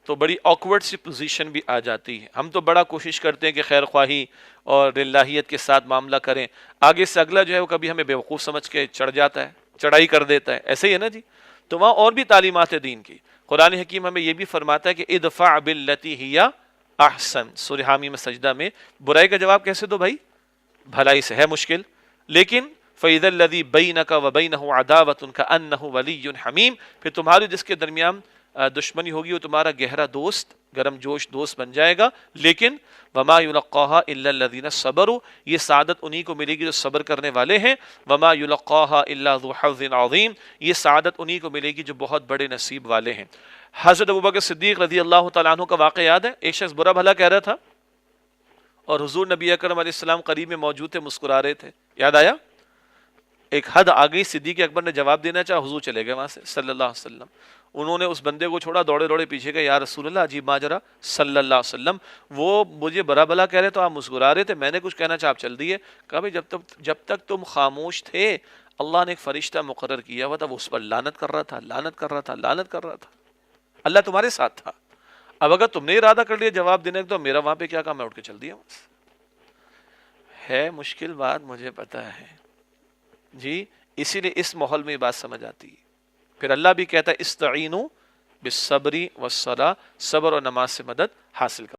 تو بڑی آکورڈ سی پوزیشن بھی آ جاتی ہے. ہم تو بڑا کوشش کرتے ہیں کہ خیر خواہی اور للہیت کے ساتھ معاملہ کریں, آگے سے اگلا جو ہے وہ کبھی ہمیں بیوقوف سمجھ کے چڑھ جاتا ہے, چڑھائی کر دیتا ہے, ایسے ہی ہے نا جی. تو وہاں اور بھی تعلیمات دین کی, قرآن حکیم ہمیں یہ بھی فرماتا ہے کہ ادفع باللتی ہی احسن. سورہ حامی میں سجدہ میں برائی کا جواب کیسے دو بھائی؟ بھلائی سے. ہے مشکل, لیکن فَإِذَا الَّذِي بَيْنَكَ وَبَيْنَهُ عَدَاوَةٌ كَأَنَّهُ وَلِيٌّ حَمِيمٌ, پھر تمہاری جس کے درمیان دشمنی ہوگی وہ تمہارا گہرا دوست, گرم جوش دوست بن جائے گا. لیکن وما يلقاها الا الذين صبروا, یہ سعادت انہی کو ملے گی جو صبر کرنے والے ہیں. وما يلقاها الا ذو حظ عظیم, یہ سعادت انہی کو ملے گی جو بہت بڑے نصیب والے ہیں. حضرت ابوبکر صدیق رضی اللہ تعالیٰ عنہ کا واقعہ یاد ہے. ایک شخص برا بھلا کہہ رہا تھا اور حضور نبی اکرم علیہ السلام قریب میں موجود تھے, مسکرا رہے تھے. یاد آیا؟ ایک حد آ گئی, صدیق اکبر نے جواب دینا چاہا, حضور چلے گئے وہاں سے صلی اللہ علیہ وسلم. انہوں نے اس بندے کو چھوڑا, دوڑے دوڑے پیچھے گئے, یا رسول اللہ عجیب ماجرا صلی اللہ علیہ وسلم, وہ مجھے برا بھلا کہہ رہے تو آپ مسکرا رہے تھے, میں نے کچھ کہنا چاہا آپ چل دیے. کہا بھائی جب تک تم خاموش تھے اللہ نے ایک فرشتہ مقرر کیا ہوا تھا, وہ اس پر لعنت کر رہا تھا, لعنت کر رہا تھا, لعنت کر رہا تھا. اللہ تمہارے ساتھ تھا. اب اگر تم نے ارادہ کر لیا جواب دینے کا تو میرا وہاں پہ کیا کام, میں اٹھ کے چل دیا. ہے مشکل بات مجھے پتا ہے جی, اسی لیے اس ماحول میں یہ بات سمجھ آتی ہے. پھر اللہ بھی کہتا ہے استعینوا بالصبر والصلاۃ, صبر اور نماز سے مدد حاصل کرو.